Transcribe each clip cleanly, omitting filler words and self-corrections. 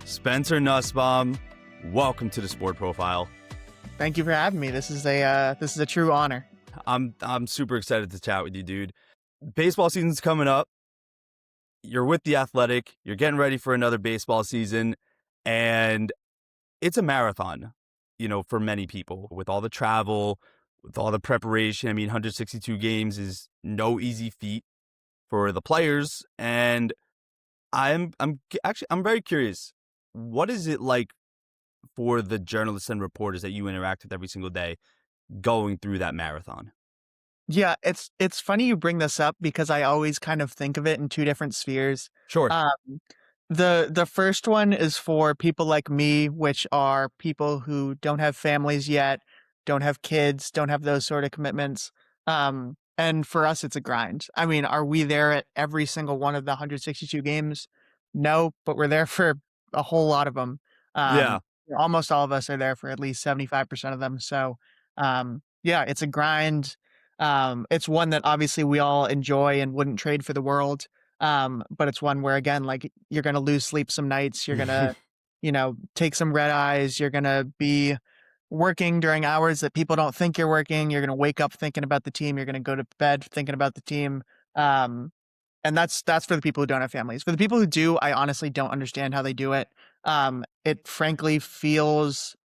Spencer Nusbaum, welcome to the Sport Profile. Thank you for having me. This is a true honor. I'm super excited to chat with you, dude. Baseball season's coming up. You're with the Athletic. You're getting ready for another baseball season, and it's a marathon, for many people with all the travel, with all the preparation. I mean, 162 games is no easy feat for the players, and I'm very curious. What is it like for the journalists and reporters that you interact with every single day going through that marathon? Yeah, it's funny you bring this up because I always kind of think of it in two different spheres. Sure. Um, the first one is for people like me, which are people who don't have families yet, don't have kids, don't have those sort of commitments. And for us, it's a grind. I mean, are we there at every single one of the 162 games? No, but we're there for a whole lot of them. Yeah. Almost all of us are there for at least 75% of them. So, yeah, it's a grind. It's one that obviously we all enjoy and wouldn't trade for the world. But it's one where, again, like, you're going to lose sleep some nights. You're going to, take some red eyes. You're going to be working during hours that people don't think you're working. You're going to wake up thinking about the team. You're going to go to bed thinking about the team. And that's for the people who don't have families. For the people who do, I honestly don't understand how they do it. It frankly feels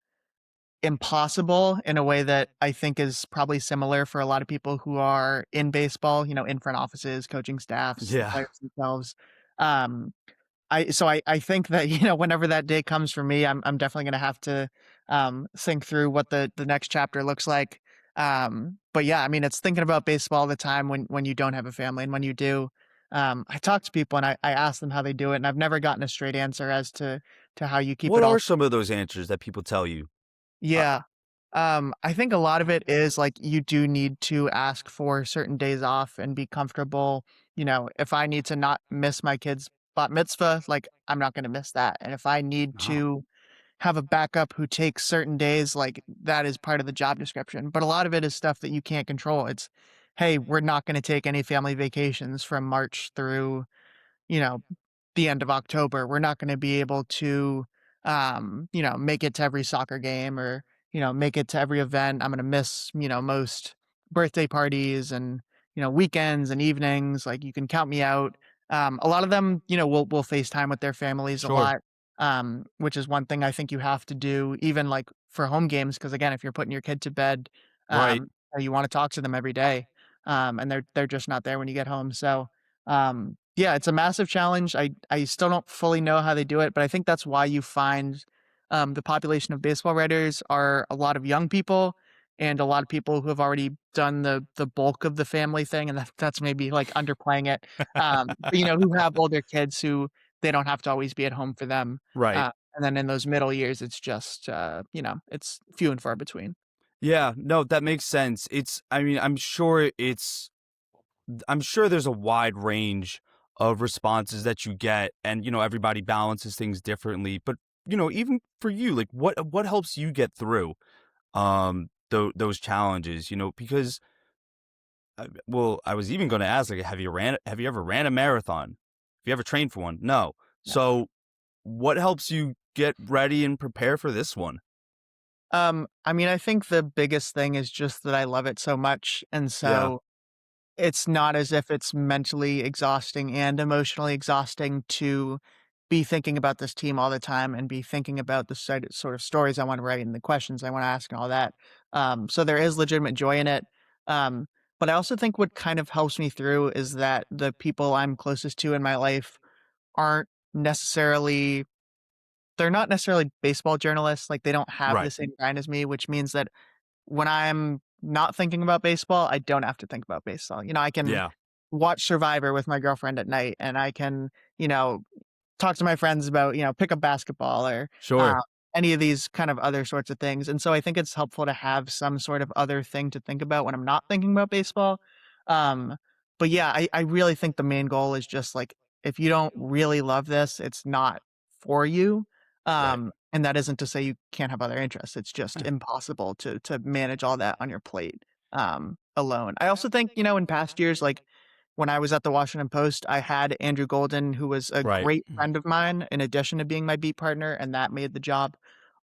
impossible in a way that I think is probably similar for a lot of people who are in baseball, in front offices, coaching staffs, the Yeah. players themselves. Um, I think that, whenever that day comes for me, I'm definitely gonna have to think through what the next chapter looks like. But yeah, I mean, it's thinking about baseball all the time when you don't have a family, and when you do. I talk to people and I ask them how they do it, and I've never gotten a straight answer as to how you keep What it all. are some of those answers that people tell you? Uh, Yeah. I think a lot of it is like you do need to ask for certain days off and be comfortable. If I need to not miss my kid's bat mitzvah, like, I'm not going to miss that. And if I need huh. to have a backup who takes certain days, like, that is part of the job description. But a lot of it is stuff that you can't control. It's, hey, we're not going to take any family vacations from March through, you know, the end of October. We're not gonna be able to, make it to every soccer game or, make it to every event. I'm gonna miss, most birthday parties and, weekends and evenings. Like, you can count me out. A lot of them, will FaceTime with their families a Sure. lot, which is one thing I think you have to do even, like, for home games. Because again, if you're putting your kid to bed, Right. you wanna talk to them every day, and they're just not there when you get home. So, yeah, it's a massive challenge. I still don't fully know how they do it, but I think that's why you find, the population of baseball writers are a lot of young people and a lot of people who have already done the bulk of the family thing, and that's maybe, like, underplaying it, but, who have older kids who they don't have to always be at home for them, Right. and then in those middle years, it's just, it's few and far between. Yeah. No, that makes sense. I mean, I'm sure there's a wide range of responses that you get, and, everybody balances things differently. But, even for you, like what helps you get through those challenges, because I was even going to ask, like, have you ever ran a marathon? Have you ever trained for one? No. No. So what helps you get ready and prepare for this one? I mean, I think the biggest thing is just that I love it so much, and Yeah. so it's not as if it's mentally exhausting and emotionally exhausting to be thinking about this team all the time and be thinking about the sort of stories I want to write and the questions I want to ask and all that. So there is legitimate joy in it. Um, but I also think what kind of helps me through is that the people I'm closest to in my life aren't necessarily, they're not necessarily baseball journalists. Like, they don't have the Right. same grind as me, which means that when I'm not thinking about baseball, I don't have to think about baseball. I can Yeah. watch Survivor with my girlfriend at night, and I can, talk to my friends about, pick up basketball or, Sure. any of these kind of other sorts of things. And so I think it's helpful to have some sort of other thing to think about when I'm not thinking about baseball. Um, but yeah, I really think the main goal is just like, if you don't really love this, it's not for you. Right. And that isn't to say you can't have other interests. It's just impossible to manage all that on your plate alone. I also think, in past years, like, when I was at the Washington Post, I had Andrew Golden, who was a Right. great friend of mine, in addition to being my beat partner, and that made the job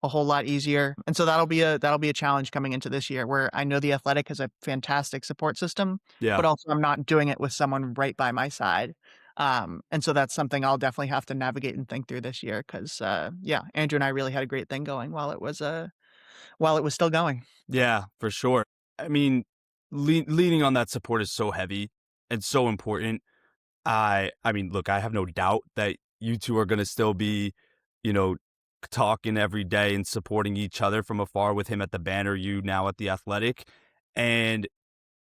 a whole lot easier. And so that'll be a challenge coming into this year where I know the Athletic has a fantastic support system, Yeah. but also I'm not doing it with someone right by my side. And so that's something I'll definitely have to navigate and think through this year because yeah, Andrew and I really had a great thing going while it was still going. Yeah, for sure. I mean, leaning on that support is so heavy and so important. I mean, look, I have no doubt that you two are going to still be, you know, talking every day and supporting each other from afar with him at the Banner, you now at the Athletic. And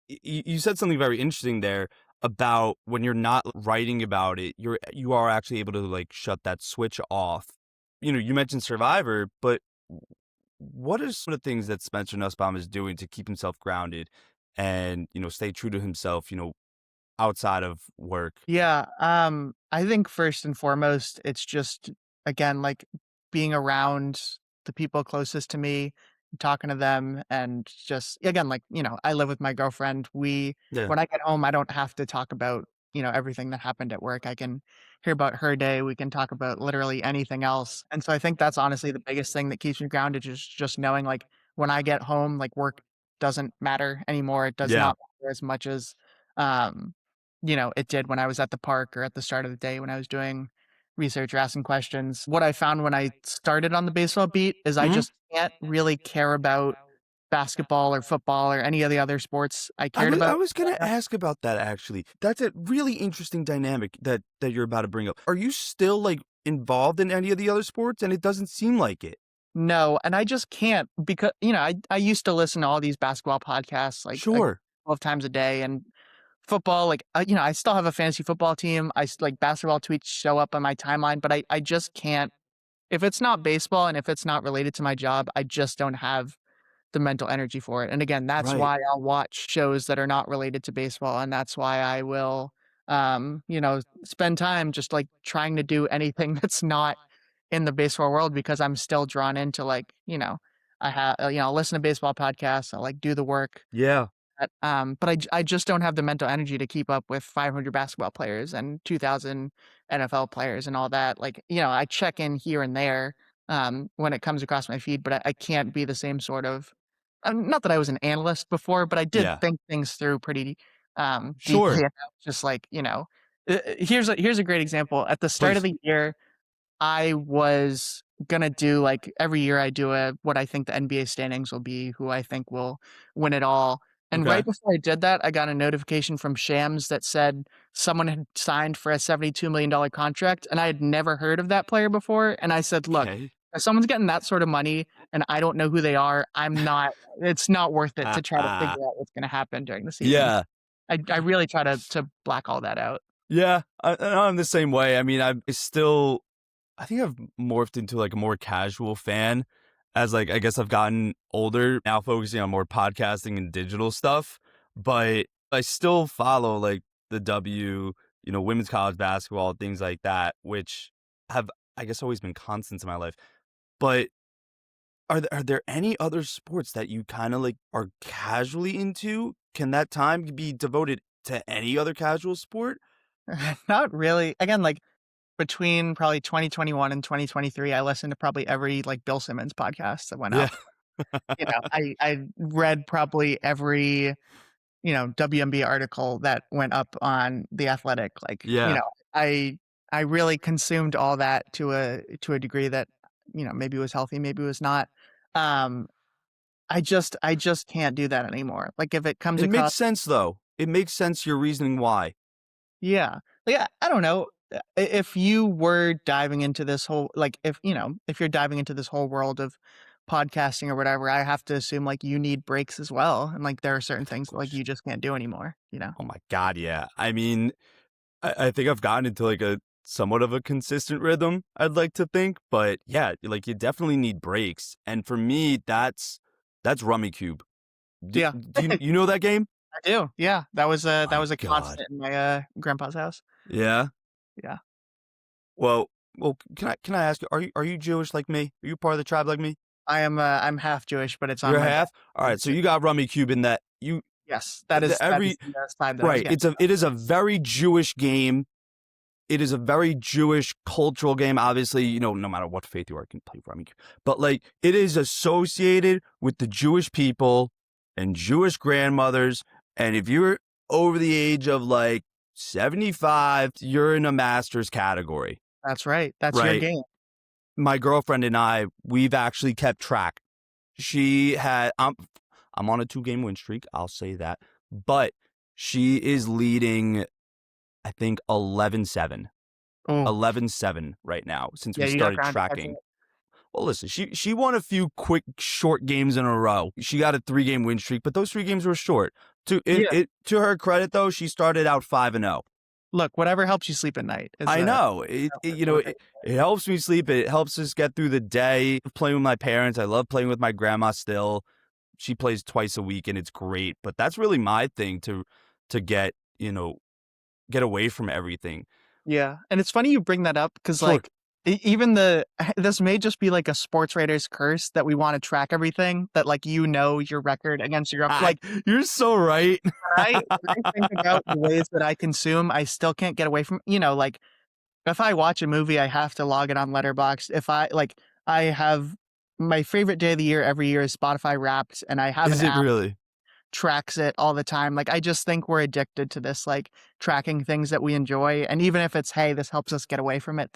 you said something very interesting there about when you're not writing about it, you are actually able to like shut that switch off. You mentioned Survivor, but what are some of the things that Spencer Nussbaum is doing to keep himself grounded and, stay true to himself, outside of work? Yeah, I think first and foremost, it's just again like being around the people closest to me, talking to them, and just again like I live with my girlfriend. We Yeah. When I get home, I don't have to talk about everything that happened at work. I can hear about her day. We can talk about literally anything else. And so I think that's honestly the biggest thing that keeps me grounded is just knowing like when I get home, like work doesn't matter anymore. It does Yeah. not matter as much as um it did when I was at the park or at the start of the day when I was doing research or asking questions. What I found when I started on the baseball beat is I Mhm. just can't really care about basketball or football or any of the other sports I I cared was I about. was gonna ask about that actually. That's a really interesting dynamic that you're about to bring up. Are you still like involved in any of the other sports? And it doesn't seem like it. No, and I just can't because I used to listen to all these basketball podcasts like Sure. 12 times a day and football like I still have a fantasy football team. Like basketball tweets show up on my timeline, but I just can't if it's not baseball and if it's not related to my job, I just don't have the mental energy for it. And again, that's Right. why I'll watch shows that are not related to baseball, and that's why I will, spend time just like trying to do anything that's not in the baseball world because I'm still drawn into like, I'll listen to baseball podcasts. I'll like do the work Yeah. but I just don't have the mental energy to keep up with 500 basketball players and 2,000 NFL players and all that. Like, I check in here and there when it comes across my feed, but I can't be the same sort of. Not that I was an analyst before, but I did Yeah. think things through pretty deeply. Sure. And just like here's a great example. At the start of Please. the year, I was gonna do like every year I do a what I think the NBA standings will be, who I think will win it all. And Okay. right before I did that, I got a notification from Shams that said someone had signed for a $72 million contract, and I had never heard of that player before. And I said, "Look, Okay. if someone's getting that sort of money and I don't know who they are, it's not worth it to try to figure out what's gonna happen during the season." Yeah. I really try to black all that out. Yeah. I'm the same way. I mean, I think I've morphed into like a more casual fan as like I guess I've gotten older, now focusing on more podcasting and digital stuff, but I still follow like the women's college basketball, things like that, which have I guess always been constants in my life. But are there any other sports that you kind of like are casually into? Can that time be devoted to any other casual sport? Not really. Again, like between probably 2021 and 2023, I listened to probably every, like, Bill Simmons podcast that went Yeah. up. I read probably every, WNBA article that went up on The Athletic. Like, Yeah. I really consumed all that to a degree that, maybe was healthy, maybe was not. Um, I just can't do that anymore. Like, if it comes It across. makes sense though. It makes sense your reasoning why. Yeah. Like, I don't know. If you were diving into this whole like, if you're diving into this whole world of podcasting or whatever, I have to assume, like, you need breaks as well, and, like, there are certain Of things that, like, course. you just can't do anymore, you know? Oh my god, yeah. I mean, I think I've gotten into like a somewhat of a consistent rhythm, I'd like to think. But yeah, like you definitely need breaks. And for me, that's Rummy Cube. Do, Yeah. do you know that game? I do, yeah. That My was a God. constant in my, grandpa's house. Yeah. Yeah. Well, can I ask you, are you Jewish like me? Are you part of the tribe like me? I'm half Jewish, but it's on You're my half? dad's All side, right, so so you got Rummy Cube in that Yes, that is Every the side that I was right. getting. It is a very Jewish game. It is a very Jewish cultural game. Obviously, no matter what faith you are, you can play Rummy Cube. But like, it is associated with the Jewish people and Jewish grandmothers. And if you're over the age of like 75, you're in a master's category, That's right. That's your right? game. My girlfriend and I, we've actually kept track. She had, I'm on a 2-game win streak. I'll say that, but she is leading, I think 11-7. Oh, 11-7 right now since yeah, we you got started grounded by tracking. Well, listen, she won a few quick short games in a row. She got a 3-game win streak, but those 3 games were short. Yeah. To her credit though, she started out 5-0. Look, whatever helps you sleep at night is I the know is what they it helps me sleep. It helps us get through the day. Playing with my parents, I love playing with my grandma still. She plays twice a week and it's great. But that's really my thing to get get away from everything. Yeah, and it's funny you bring that up because, Sure. like, even this may just be like a sports writer's curse that we want to track everything that, like, your record against your like. You're so right. When I think about the ways that I consume, I still can't get away from. Like if I watch a movie, I have to log it on Letterboxd. If I have my favorite day of the year every year is Spotify Wrapped, and I have an Is it app really? tracks it all the time. Like, I just think we're addicted to this, like, tracking things that we enjoy, and even if it's, "Hey, this helps us get away from it,"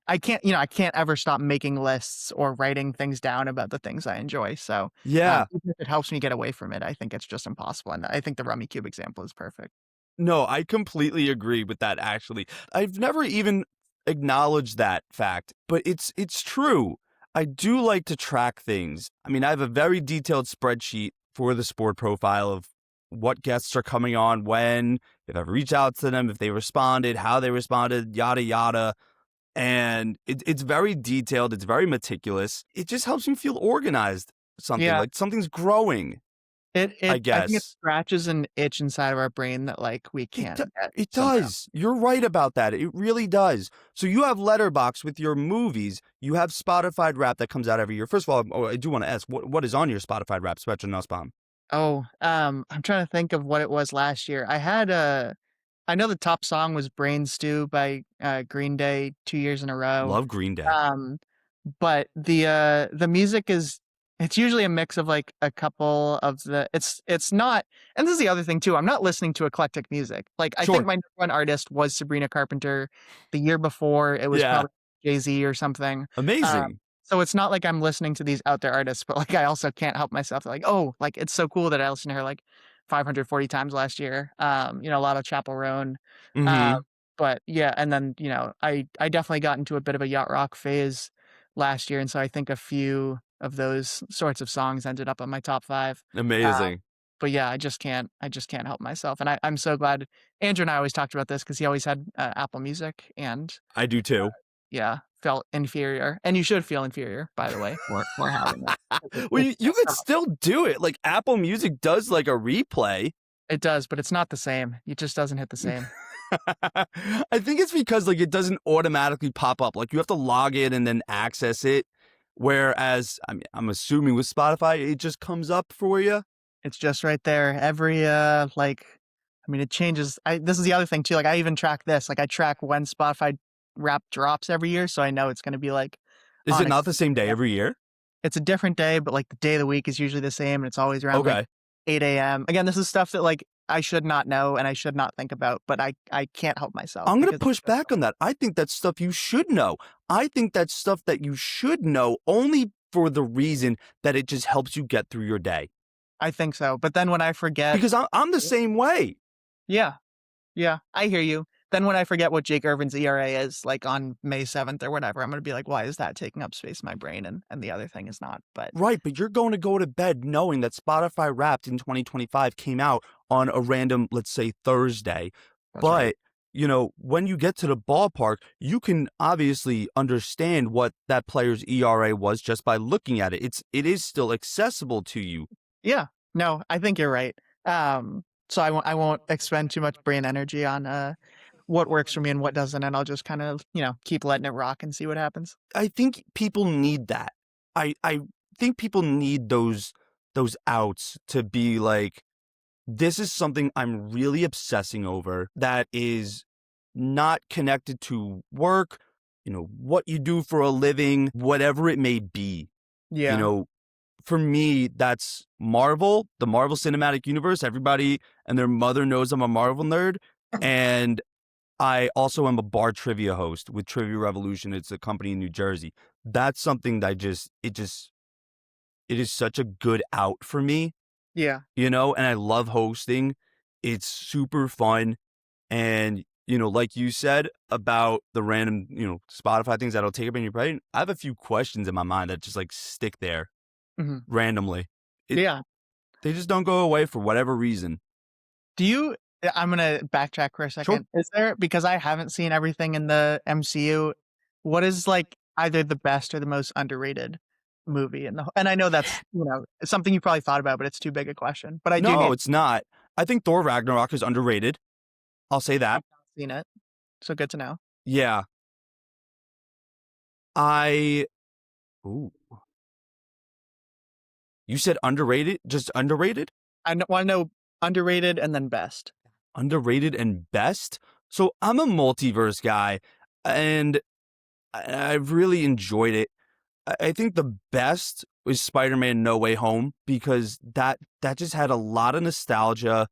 I can't ever stop making lists or writing things down about the things I enjoy, so, Yeah. even if it helps me get away from it, I think it's just impossible, and I think the Rummy Cube example is perfect. No, I completely agree with that actually. I've never even acknowledged that fact, but it's true. I do like to track things. I mean, I have a very detailed spreadsheet for the sport profile of what guests are coming on when, if I've reached out to them, if they responded, how they responded, yada yada. And it's very detailed, it's very meticulous. It just helps me feel organized. Something Yeah. like something's growing, I I think it guess. scratches an itch inside of our brain that, like, we It can't do get it somehow. does. You're right about that. It really does. So you have Letterbox with your movies. You have Spotify Wrap that comes out every year. First of all, I do want to ask, what is on your Spotify Wrap, Spencer Nusbaum? Oh, I'm trying to think of what it was last year. I know the top song was Brain Stew by, Green Day 2 years in a row. Love Green Day. Um, but the music is it's usually a mix of, like, a couple of it's not and this is the other thing too, I'm not listening to eclectic music. Like, I think Sure. my number 1 artist was Sabrina Carpenter. The year before, it was Yeah. probably Jay-Z or something. Um, Amazing. so it's not like I'm listening to these out there artists, but, like, I also can't help myself to, like, "Oh, like, it's so cool that I listened to her, like, 540 times last year." A lot of Chapel Roan. Uh, Mhm. but yeah, and then, I definitely got into a bit of a yacht rock phase last year, and so I think a few of those sorts of songs ended up on my top 5. Uh, Amazing. but yeah, I just can't help myself, and I'm so glad Andrew and I always talked about this because he always had, Apple Music, and I do too. yeah, felt inferior, and you should feel inferior, by the way, for having it. Well, you could still do it. Like Apple Music does like a replay. It does, but it's not the same. It just doesn't hit the same. I think it's because like it doesn't automatically pop up. Like you have to log in and then access it. Whereas I'm assuming with Spotify, it just comes up for you. It's just right there. It changes. This is the other thing too. Like, I even track this. Like, I track when Spotify Wrap drops every year, so I know it's going to be like Is on it a not the same day every year? it's a different day, but like the day of the week is usually the same, and it's always around like Okay. 8 a.m. Again, this is stuff that like I should not know and I should not think about, but I can't help myself I'm going to because push back on that. I think that's stuff you should know. I think that's stuff that you should know only for the reason that it just helps you get through your day. I think so. But then when I forget, Because I'm the same way. yeah, yeah, I hear you. Then when I forget what Jake Irvin's ERA is, like on May 7th or whatever, I'm gonna be like, why is that taking up space in my brain? And the other thing is not. But Right, but you're going to go to bed knowing that Spotify Wrapped in 2025 came out on a random, let's say, Thursday. that's right. But, when you get to the ballpark, you can obviously understand what that player's ERA was just by looking at it. It is still accessible to you. Yeah. No, I think you're right. So I won't expend too much brain energy on what works for me and what doesn't, and I'll just kind of, keep letting it rock and see what happens. I think people need that. I think people need those outs to be like, this is something I'm really obsessing over that is not connected to work, what you do for a living, whatever it may be. You Yeah. know, for me, that's Marvel, the Marvel Cinematic Universe. Everybody and their mother knows I'm a Marvel nerd. And I also am a bar trivia host with Trivia Revolution. It's a company in New Jersey. That's something that it is such a good out for me, Yeah. and I love hosting. It's super fun. And, like you said about the random, Spotify things that'll take up in your brain, I have a few questions in my mind that just like stick there Mhm. randomly. It Yeah. They just don't go away for whatever reason. Do you I'm gonna backtrack for a Sure. second. Is there, because I haven't seen everything in the MCU, what is, like, either the best or the most underrated movie in the and I know that's, something you probably thought about, but it's too big a question, but I do No, need it's not. I think Thor Ragnarok is underrated. I'll say that. I've not seen it, so good to know. Yeah. I Ooh. You said underrated? Just underrated? I wanna know underrated and then best. Underrated and best? So I'm a multiverse guy, and I've really enjoyed it. I think the best was Spider-Man No Way Home because that just had a lot of nostalgia.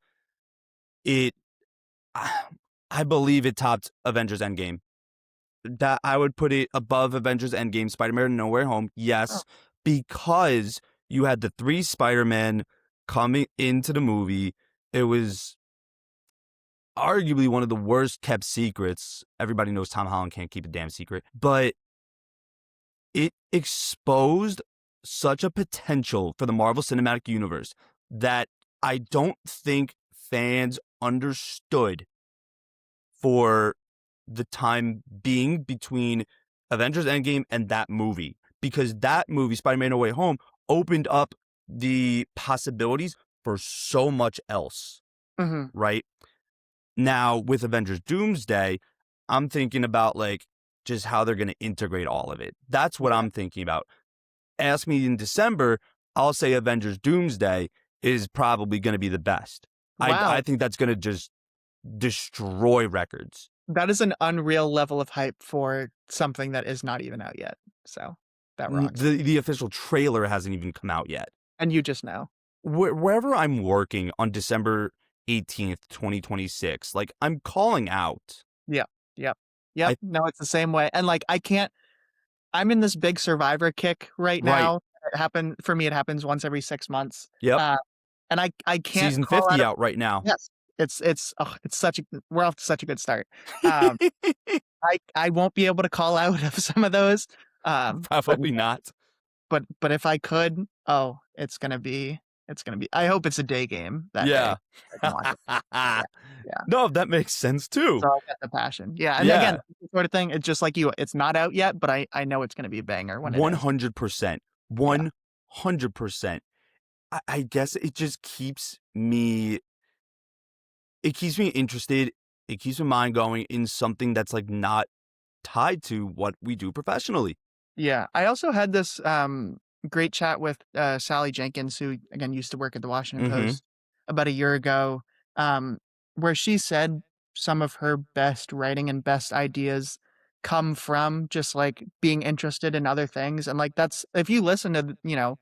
It I believe it topped Avengers Endgame. That I would put it above Avengers Endgame, Spider-Man No Way Home. Oh. Yes, because you had the three Spider-Men coming into the movie. It was arguably one of the worst kept secrets. Everybody knows Tom Holland can't keep a damn secret, but it exposed such a potential for the Marvel Cinematic Universe that I don't think fans understood for the time being between Avengers Endgame and that movie. Because that movie, Spider-Man No Way Home, opened up the possibilities for so much else, Mhm. right? Now, with Avengers Doomsday, I'm thinking about like just how they're going to integrate all of it. That's what Yeah. I'm thinking about. Ask me in December, I'll say Avengers Doomsday is probably going to be the best. I Wow. think that's going to just destroy records. That is an unreal level of hype for something that is not even out yet, so that rocks. The official trailer hasn't even come out yet. And you just know. Wherever I'm working on December 18th, 2026, like I'm calling out. Yep, yep, yep, I no, it's the same way, and, like, I'm in this big Survivor kick right Right. now. For me, it happens once every 6 months, Yep. uh, and I can't Season call out 50 of out right now. yes, it's such a we're off to such a good start. Um, I won't be able to call out of some of those, but Probably not. but if I could, oh, it's gonna be I hope it's a day game that day. Yeah. I can watch it. Yeah, yeah. No, that makes sense too. So I get the passion. Yeah, and again, Yeah. sort of thing, it's just like you, it's not out yet, but I know it's gonna be a banger when it is. 100%. Yeah. 100%. I guess it keeps me interested. It keeps my mind going in something that's like not tied to what we do professionally. Yeah. I also had this, great chat with, Sally Jenkins, who, again, used to work at the Washington Mhm. Post about a year ago, um, where she said some of her best writing and best ideas come from just, like, being interested in other things, and, like, that's if you listen to,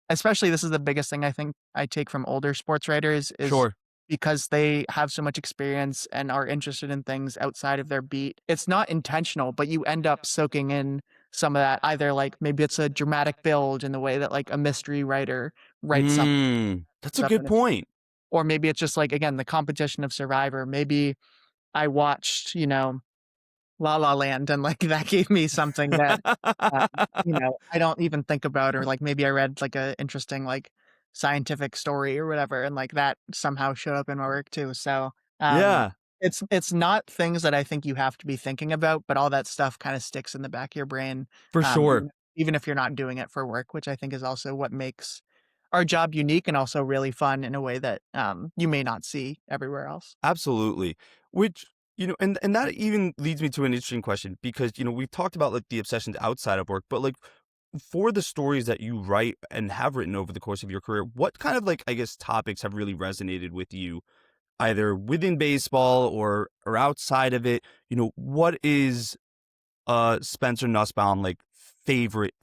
especially this is the biggest thing I think I take from older sports writers is Sure. because they have so much experience and are interested in things outside of their beat. It's not intentional, but you end up soaking in some of that, either like maybe it's a dramatic build in the way that like a mystery writer writes something That's a stuff good in it, point. or maybe it's just like again the competition of Survivor. Maybe I watched, La La Land, and like that gave me something that um, I don't even think about, or like maybe I read like a interesting like scientific story or whatever, and like that somehow showed up in my work too. So Yeah, it's not things that I think you have to be thinking about, but all that stuff kind of sticks in the back of your brain, for sure. even if you're not doing it for work, which I think is also what makes our job unique and also really fun in a way that you may not see everywhere else. Absolutely. Which, and that even leads me to an interesting question because, we've talked about like the obsessions outside of work, but like for the stories that you write and have written over the course of your career, what kind of like, I guess, topics have really resonated with you, either within baseball or outside of it? What is Spencer Nussbaum like favorite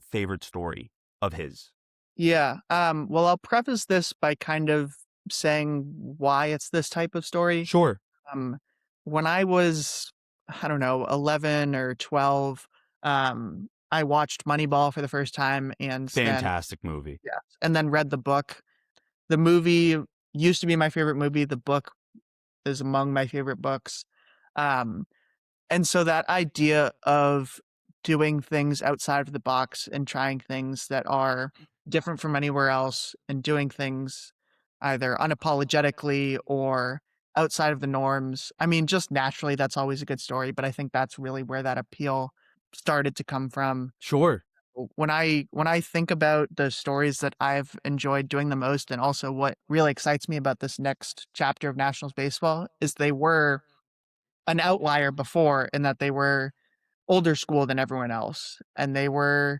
story of his? Yeah. Well, I'll preface this by kind of saying why it's this type of story. Sure. Um, when I was, I don't know, 11 or 12, I watched Moneyball for the first time Fantastic movie. yeah, and then read the book. The movie used to be my favorite movie. The book is among my favorite books. Um, and so that idea of doing things outside of the box and trying things that are different from anywhere else and doing things either unapologetically or outside of the norms. I mean, just naturally, that's always a good story, but I think that's really where that appeal started to come from. Sure. When I think about the stories that I've enjoyed doing the most, and also what really excites me about this next chapter of Nationals baseball is they were an outlier before in that they were older school than everyone else, and they were,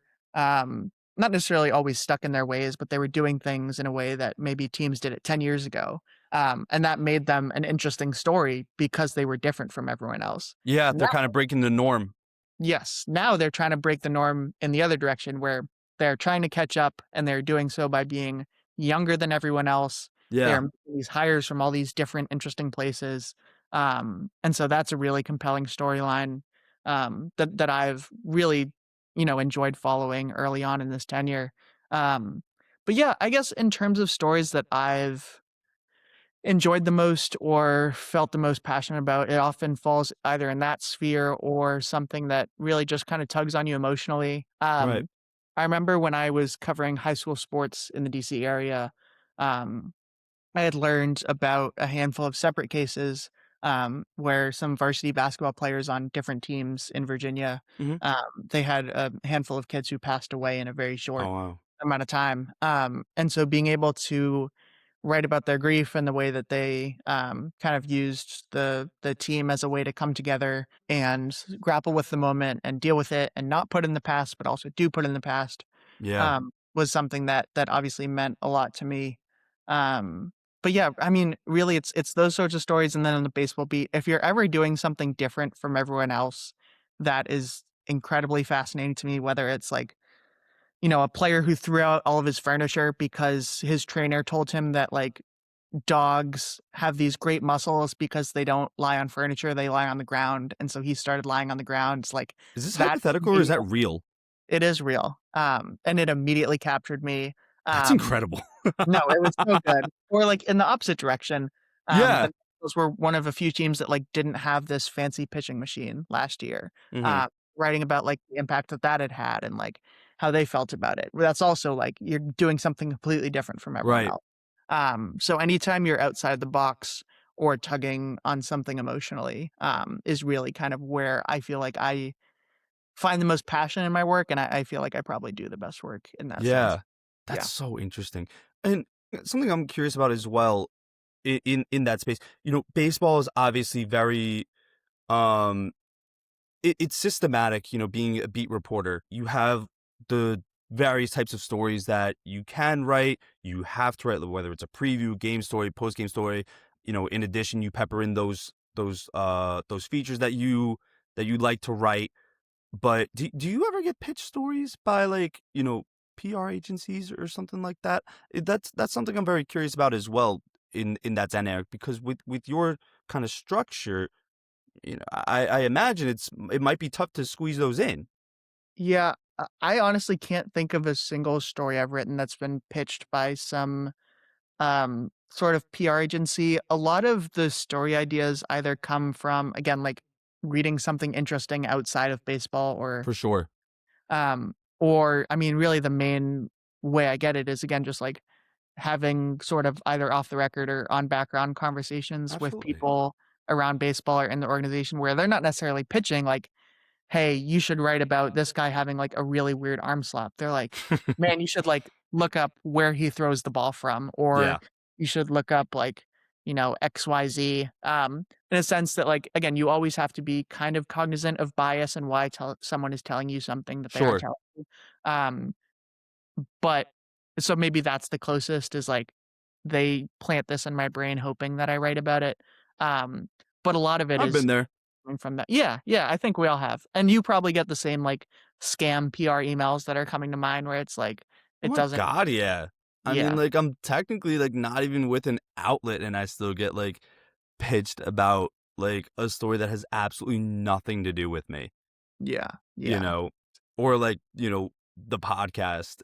not necessarily always stuck in their ways, but they were doing things in a way that maybe teams did it 10 years ago, and that made them an interesting story because they were different from everyone else. Yeah, Now they're kind of breaking the norm. Yes, now they're trying to break the norm in the other direction where they're trying to catch up, and they're doing so by being younger than everyone else. They are Yeah. making these hires from all these different interesting places, and so that's a really compelling storyline, that I've really, enjoyed following early on in this tenure. Um, but yeah, I guess in terms of stories that I've enjoyed the most or felt the most passionate about, it often falls either in that sphere or something that really just kind of tugs on you emotionally. Right. I remember when I was covering high school sports in the DC area, um, I had learned about a handful of separate cases where some varsity basketball players on different teams in Virginia, Hmm. they had a handful of kids who passed away in a very Oh short wow. amount of time. And so being able to write about their grief and the way that they, kind of used the team as a way to come together and grapple with the moment and deal with it and not put in the past, but also do put in the past, Yeah. was something that obviously meant a lot to me. Um, but yeah, I mean, really, it's those sorts of stories, and then on the baseball beat, if you're ever doing something different from everyone else, that is incredibly fascinating to me. Whether it's like a player who threw out all of his furniture because his trainer told him that like dogs have these great muscles because they don't lie on furniture, they lie on the ground, and so he started lying on the ground. It's like Is this that for hypothetical or is me, that real? it is real, and it immediately captured me. That's Um, incredible. no, it was so good. Or like in the opposite direction, Yeah. the Nationals were one of a few teams that like didn't have this fancy pitching machine last year. Hmm. Uh, writing about like the impact that it had and like how they felt about it. That's also like you're doing something completely different from everyone Right. else. So anytime you're outside the box or tugging on something emotionally, is really kind of where I feel like I find the most passion in my work, and I feel like I probably do the best work in that sense. Yeah. That's Yeah. so interesting. And something I'm curious about as well, in that space, baseball is obviously very um it's systematic, being a beat reporter. You have the various types of stories that you can write, you have to write, whether it's a preview, game story, post game story. In addition, you pepper in those features that you like to write. But do you ever get pitch stories by like, PR agencies or something like that? That's something I'm very curious about as well in that dynamic, because with your kind of structure, I imagine it might be tough to squeeze those in. Yeah, I honestly can't think of a single story I've written that's been pitched by some, sort of PR agency. A lot of the story ideas either come from, again, like reading something interesting outside of baseball For sure. or I mean, really the main way I get it is again, just like having sort of either off the record or on background conversations with Absolutely. people around baseball or in the organization where they're not necessarily pitching like, "Hey, you should write about this guy having, like, a really weird arm slap." They're like, "Man, you should, like, look up where he throws the ball from," or Yeah, "You should look up, like, XYZ," in a sense that, like, again, you always have to be kind of cognizant of bias and why someone is telling you something that they are sure. telling you. But so maybe that's the closest is, like, they plant this in my brain hoping that I write about it, um, but a lot of it I've is been there. coming from that. Yeah, yeah, I think we all have, and you probably get the same, like, scam PR emails that are coming to mind where it's like, Oh it my doesn't. god, yeah. I mean, Yeah, like, I'm technically, like, not even with an outlet, and I still get, like, pitched about, like, a story that has absolutely nothing to do with me, yeah, you yeah. know? Or, like, the podcast,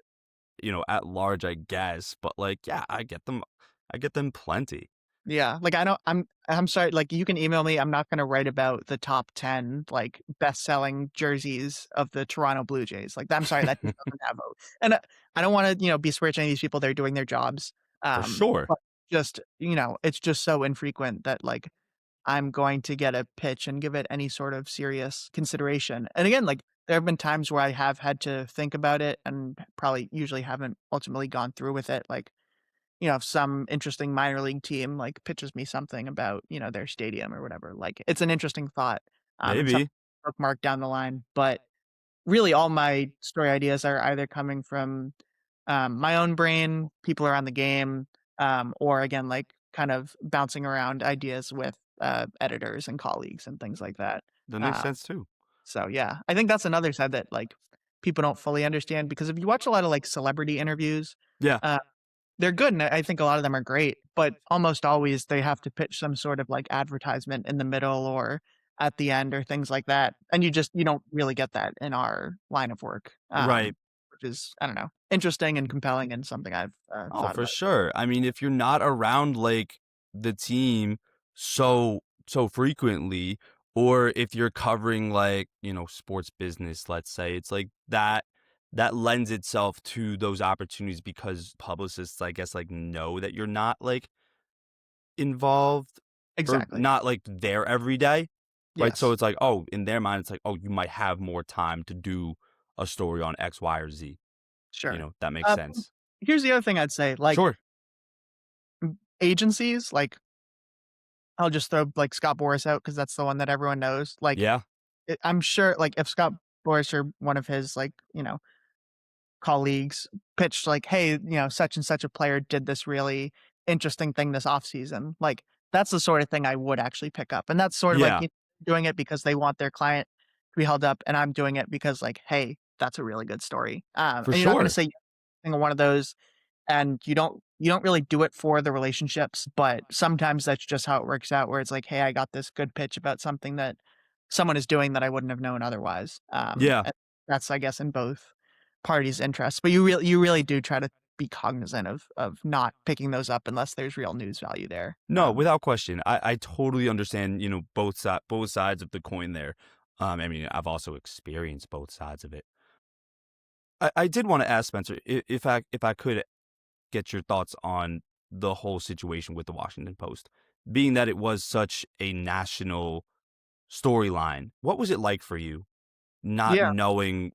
at large, I guess, but, like, yeah, I get them plenty. Yeah, like, I don't I'm sorry, like, you can email me, I'm not gonna write about the top 10, like, best-selling jerseys of the Toronto Blue Jays, like, I'm sorry, that just doesn't have a and, I don't wanna, besmirch any of these people, they're doing their jobs, For sure. but just, it's just so infrequent that, like, I'm going to get a pitch and give it any sort of serious consideration, and again, like, there have been times where I have had to think about it and probably usually haven't ultimately gone through with it, like, if some interesting minor league team, like, pitches me something about, their stadium or whatever, like, it's an interesting thought, and something Maybe. to bookmark down the line, but really all my story ideas are either coming from, my own brain, people around the game, or again, like, kind of bouncing around ideas with, editors and colleagues and things like that. That makes Uh, sense too. so yeah, I think that's another side that, like, people don't fully understand because if you watch a lot of, like, celebrity interviews, Yeah. uh they're good, and I think a lot of them are great, but almost always they have to pitch some sort of, like, advertisement in the middle or at the end or things like that, and you don't really get that in our line of work, Right. which is, I don't know, interesting and compelling and something I've, Oh, thought for about. sure. I mean, if you're not around, like, the team so frequently, or if you're covering, like, sports business, let's say, it's like that lends itself to those opportunities because publicists, I guess, like, know that you're not, like, involved or Exactly. not, like, there every day, right? So Yes. it's like, oh, in their mind, it's like, oh, you might have more time to do a story on X, Y, or Z. Sure. That makes Um, sense. here's the other thing I'd say, like, Sure. agencies, like, I'll just throw, like, Scott Boras out because that's the one that everyone knows, like, Yeah. I'm sure, like, if Scott Boras or one of his, like, colleagues pitched like, "Hey, such and such a player did this really interesting thing this offseason." Like, that's the sort of thing I would actually pick up, and that's sort of like, Yeah. doing it because they want their client to be held up, and I'm doing it because, like, "Hey, that's a really good story." For And you're not gonna sure. say single one of those, and you don't really do it for the relationships, but sometimes that's just how it works out, where it's like, "Hey, I got this good pitch about something that someone is doing that I wouldn't have known otherwise." Yeah. And that's, I guess, in both parties' interests, but you really do try to be cognizant of not picking those up unless there's real news value there. No, without question. I totally understand, both sides of the coin there. I mean, I've also experienced both sides of it. I did want to ask Spencer if I could get your thoughts on the whole situation with the Washington Post, being that it was such a national storyline. What was it like for you not Yeah, knowing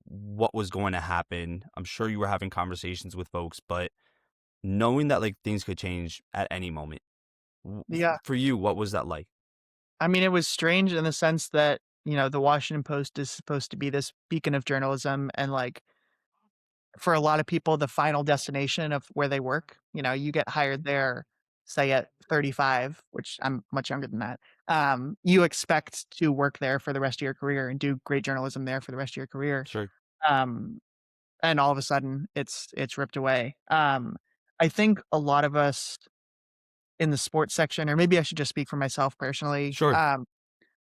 what was going to happen? I'm sure you were having conversations with folks, but knowing that like things could change at any moment. yeah. For you, what was that like? I mean, it was strange in the sense that, the Washington Post is supposed to be this beacon of journalism and, like, for a lot of people, the final destination of where they work. You get hired there, say at 35, which I'm much younger than that. You expect to work there for the rest of your career and do great journalism there for the rest of your career. Sure. Um, and all of a sudden, it's ripped away. I think a lot of us in the sports section, or maybe I should just speak for myself personally, Sure.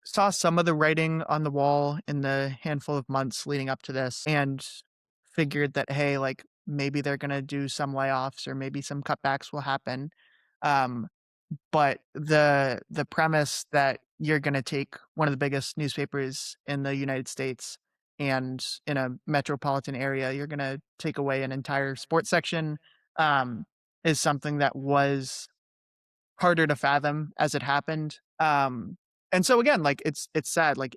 saw some of the writing on the wall in the handful of months leading up to this and figured that, hey, like, maybe they're gonna do some layoffs or maybe some cutbacks will happen. Um, but the premise that you're gonna take one of the biggest newspapers in the United States and in a metropolitan area, you're gonna take away an entire sports section, um, is something that was harder to fathom as it happened. And so again, like, it's sad, like,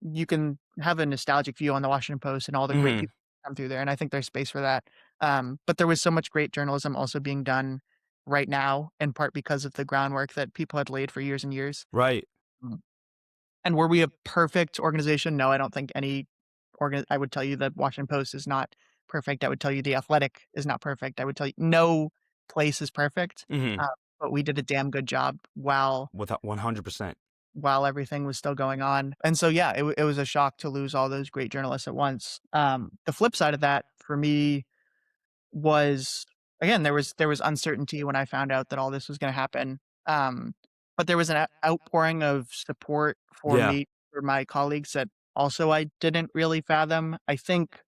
you can have a nostalgic view on the Washington Post and all the great Mhm. people come through there, and I think there's space for that. But there was so much great journalism also being done right now, in part because of the groundwork that people had laid for years and years. Right. Mm. And were we a perfect organization? No, I don't think any I would tell you that Washington Post is not perfect. I would tell you The Athletic is not perfect. I would tell you no place is perfect, Hmm. uh, but we did a damn good job Without 100%. while everything was still going on. And so, yeah, it was a shock to lose all those great journalists at once. The flip side of that for me was, again, there was uncertainty when I found out that all this was gonna happen, but there was an outpouring of support for Yeah, me, for my colleagues that also I didn't really fathom. I think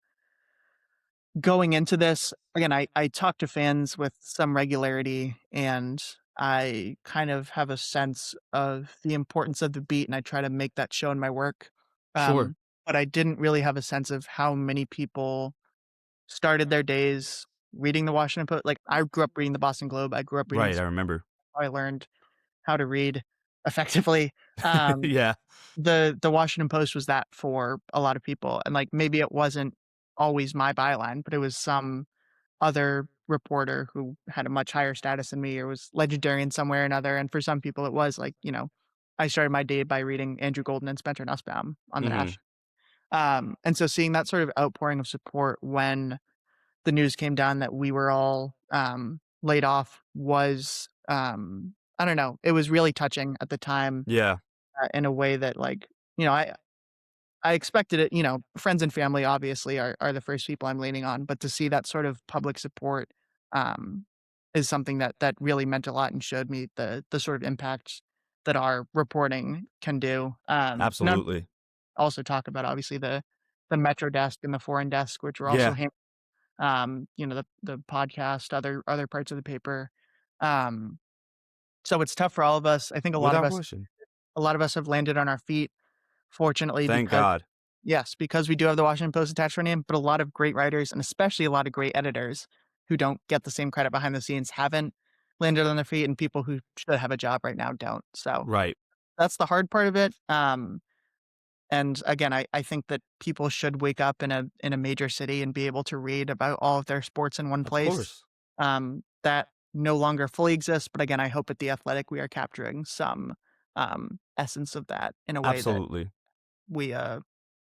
going into this, again, I talk to fans with some regularity, and I kind of have a sense of the importance of the beat, and I try to make that show in my work, sure. but I didn't really have a sense of how many people started their days reading the Washington Post. Like, I grew up reading the Boston Globe, I grew up reading Right, the I remember. I learned how to read effectively. Um, Yeah, the Washington Post was that for a lot of people, and, like, maybe it wasn't always my byline, but it was some other reporter who had a much higher status than me or was legendary in some way or another, and for some people, it was like, I started my day by reading Andrew Golden and Spencer Nusbaum on the mhm, National. And so seeing that sort of outpouring of support when the news came down that we were all, laid off was, I don't know, it was really touching at the time, yeah, in a way that, like, you know, I expected it. Friends and family obviously are the first people I'm leaning on, but to see that sort of public support, um, is something that really meant a lot and showed me the sort of impact that our reporting can do. Now absolutely. also talk about obviously the Metro desk and the foreign desk, which were also Yeah, the podcast, other parts of the paper. Um, so it's tough for all of us. I think without question. a lot of us have landed on our feet, fortunately, Thank because God. yes, because we do have the Washington Post attached to our name, but a lot of great writers and especially a lot of great editors who don't get the same credit behind the scenes haven't landed on their feet, and people who should have a job right now don't. So Right, that's the hard part of it. And again, I think that people should wake up in a major city and be able to read about all of their sports in one of place. course. That no longer fully exists, but again, I hope at The Athletic we are capturing some, essence of that in a way that Absolutely. we,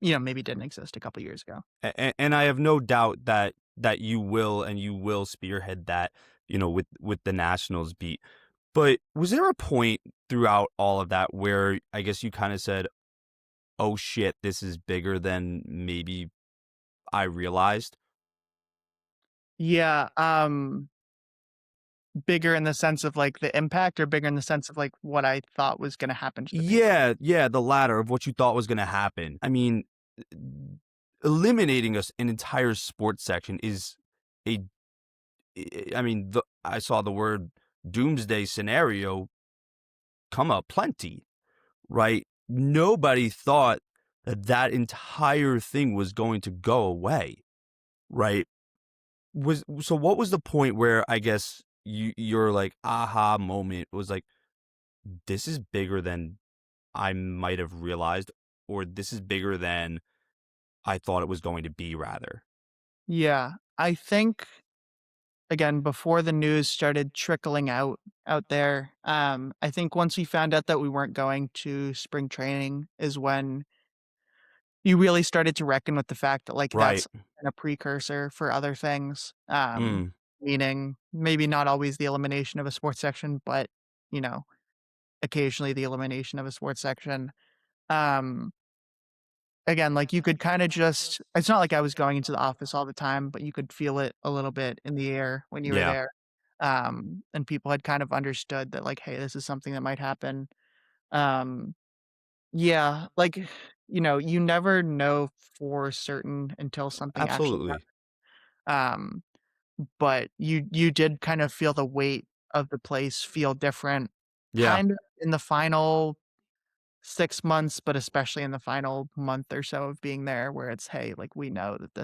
maybe didn't exist a couple years ago. And I have no doubt that you will, and you will spearhead that, with the Nationals beat. But was there a point throughout all of that where I guess you kind of said, "Oh shit, this is bigger than maybe I realized"? Yeah, bigger in the sense of, like, the impact or bigger in the sense of, like, what I thought was gonna happen to the paper? Yeah, yeah, the latter of what you thought was going to happen. I mean, eliminating an entire sports section is a I mean, I saw the word doomsday scenario come up plenty, right? Nobody thought that that entire thing was going to go away, right? What was the point where I guess your like aha moment was like, this is bigger than I might have realized, or this is bigger than I thought it was going to be, rather. Yeah, I think, again, before the news started trickling out there, I think once we found out that we weren't going to spring training is when you really started to reckon with the fact that, like, Right. that's a precursor for other things, Mm. meaning maybe not always the elimination of a sports section, but, you know, occasionally the elimination of a sports section. Um, Again, like, you could kinda just it's not like I was going into the office all the time, but you could feel it a little bit in the air when you were Yeah. there, and people had kind of understood that, like, "Hey, this is something that might happen." Um, yeah, like, you never know for certain until something actually Absolutely. happens. But you did kind of feel the weight of the place feel different, Yeah. kind of in the final 6 months, but especially in the final month or so of being there where it's, "Hey, like, we know that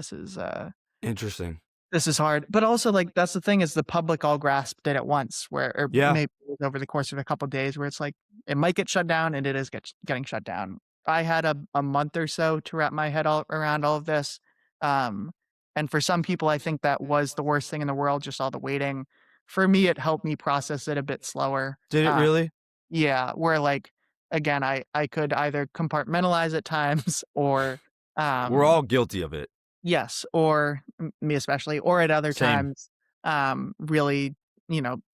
Interesting. this is hard." But also, like, that's the thing is the public all grasped it at once where or Yeah. maybe it was over the course of a couple days where it's like, it might get shut down, and it is getting shut down. I had a month or so to wrap my head all around all of this, um, and for some people, I think that was the worst thing in the world, just all the waiting. For me, it helped me process it a bit slower. Did it really? Yeah, where, like, again, I could either compartmentalize at times or, We're um all guilty of it. Yes, or me especially, or at other Same. times, really,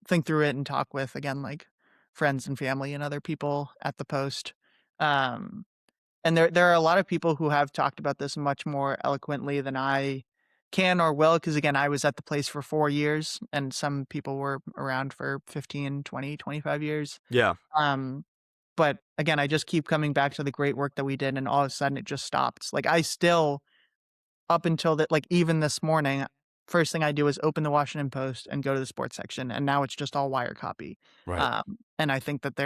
think through it and talk with, again, like, friends and family and other people at the post. Um, and there are a lot of people who have talked about this much more eloquently than I can or will, because again, I was at the place for 4 years, and some people were around for 15, 20, 25 years. Yeah. Um, but again, I just keep coming back to the great work that we did, and all of a sudden it just stopped. Like, I still up until that, like, even this morning, first thing I do is open the Washington Post and go to the sports section, and now it's just all wire copy. Right. And I think that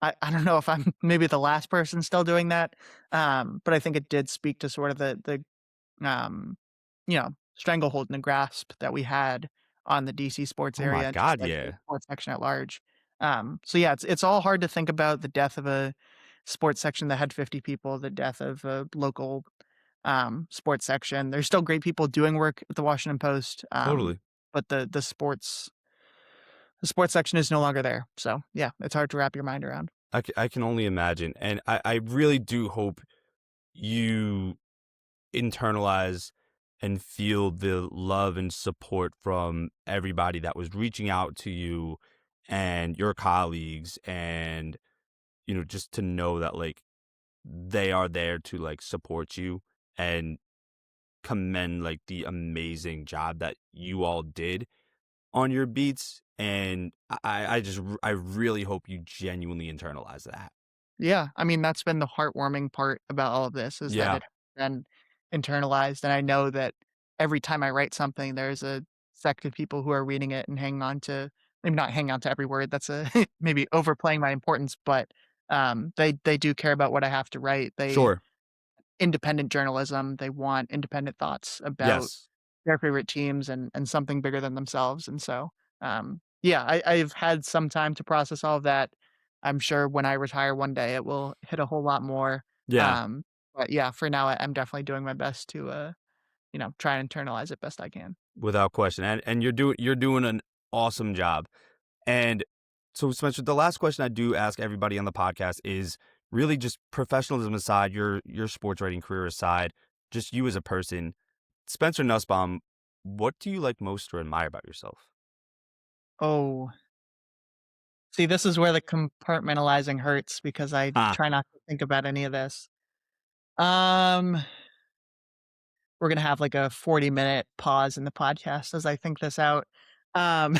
I don't know if I'm maybe the last person still doing that, but I think it did speak to sort of um, stranglehold and the grasp that we had on the DC sports Oh my area, just God. like the Yeah. sports section at large. So yeah, it's all hard to think about the death of a sports section that had 50 people, the death of a local sports section. There's still great people doing work at the Washington Post, Totally. but the sports section is no longer there. So yeah, it's hard to wrap your mind around. I can only imagine. And I really do hope you internalize and feel the love and support from everybody that was reaching out to you and your colleagues, and just to know that like they are there to like support you and commend like the amazing job that you all did on your beats. And I really hope you genuinely internalize that. Yeah, I mean, that's been the heartwarming part about all of this is that Yeah, it been internalized, and I know that every time I write something, there's a sect of people who are reading it and hanging on to maybe not hang on to every word, that's a maybe overplaying my importance, but, they do care about what I have to write. They sure. independent journalism, they want independent thoughts about Yes. their favorite teams and something bigger than themselves, and so, yeah, I've had some time to process all of that. I'm sure when I retire one day, it will hit a whole lot more, Yeah, um, but yeah, for now, I'm definitely doing my best to, try and internalize it best I can. without question. And you're doing an awesome job. And so, Spencer, the last question I do ask everybody on the podcast is really just professionalism aside, your sports writing career aside, just you as a person. Spencer Nussbaum, what do you like most or admire about yourself? Oh, see, this is where the compartmentalizing hurts because I Ah, try not to think about any of this. Um, we're gonna have, like, a 40-minute pause in the podcast as I think this out. Um,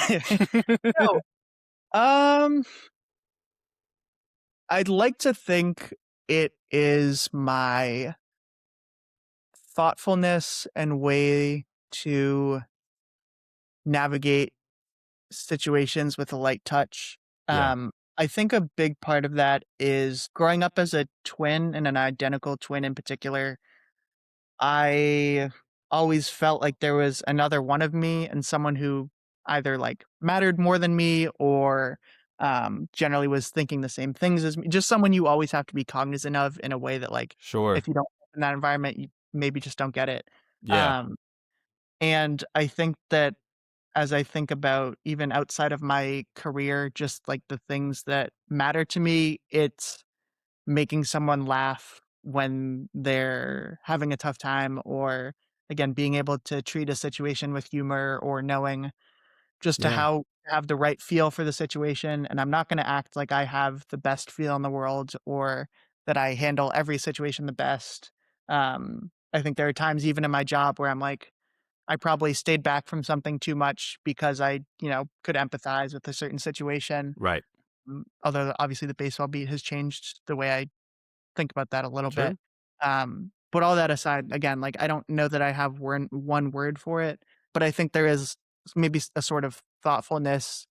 no, um, I'd like to think it is my thoughtfulness and way to navigate situations with a light touch. yeah, I think a big part of that is growing up as a twin and an identical twin in particular. I always felt like there was another one of me and someone who either, like, mattered more than me or, generally was thinking the same things as me. Just someone you always have to be cognizant of in a way that, like, sure. if you don't in that environment, you maybe just don't get it. Yeah, Um, and I think that as I think about even outside of my career, just, like, the things that matter to me, it's making someone laugh when they're having a tough time or, again, being able to treat a situation with humor or knowing just to yeah, how have the right feel for the situation, and I'm not gonna act like I have the best feel in the world or that I handle every situation the best. I think there are times even in my job where I'm like, I probably stayed back from something too much because I, could empathize with a certain situation. right. Although obviously the baseball beat has changed the way I think about that a little bit. Sure. But all that aside, again, like, I don't know that I have one word for it, but I think there is maybe a sort of thoughtfulness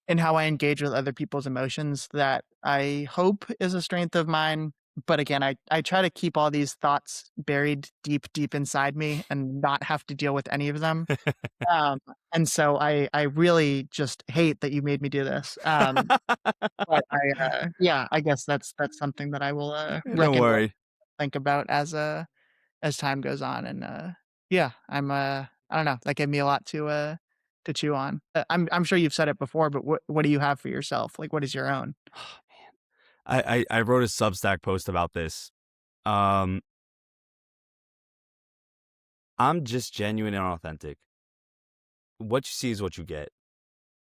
in how I engage with other people's emotions that I hope is a strength of mine. But again, I try to keep all these thoughts buried deep, deep inside me and not have to deal with any of them. Um, and so I really just hate that you made me do this. But yeah, I guess that's something that I will, Don't reckon with, worry. think about as time goes on, and, yeah, I don't know, that gave me a lot to chew on. I'm sure you've said it before, but what do you have for yourself? Like, what is your own? Oh, man. I wrote a Substack post about this. Um, I'm just genuine and authentic. What you see is what you get.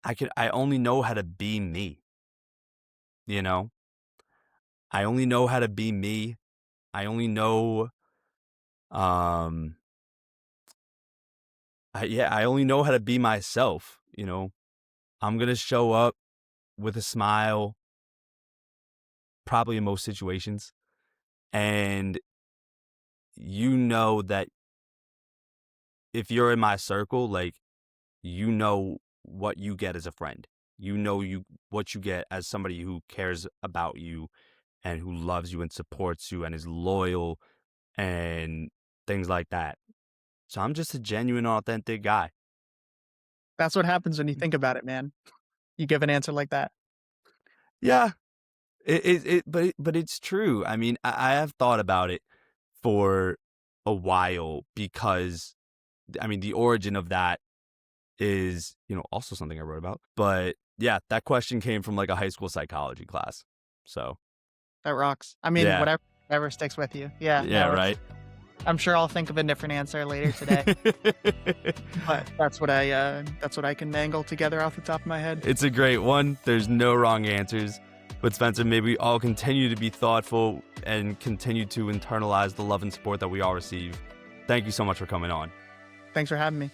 I only know how to be me, you know? I only know how to be me. I only know, um, I only know how to be myself, you know? I'm gonna show up with a smile, probably in most situations, and you know that if you're in my circle, like, you know what you get as a friend. You know what you get as somebody who cares about you and who loves you and supports you and is loyal and things like that. So I'm just a genuine, authentic guy. That's what happens when you think about it, man. You give an answer like that. Yeah, but it's true. I mean, I have thought about it for a while because, I mean, the origin of that is, also something I wrote about. But yeah, that question came from like a high school psychology class. So That rocks. I mean, yeah, whatever sticks with you. Yeah, yeah, no, right. I'm sure I'll think of a different answer later today, but that's what I can mangle together off the top of my head. It's a great one. There's no wrong answers. But Spencer, may we all continue to be thoughtful and continue to internalize the love and support that we all receive. Thank you so much for coming on. Thanks for having me.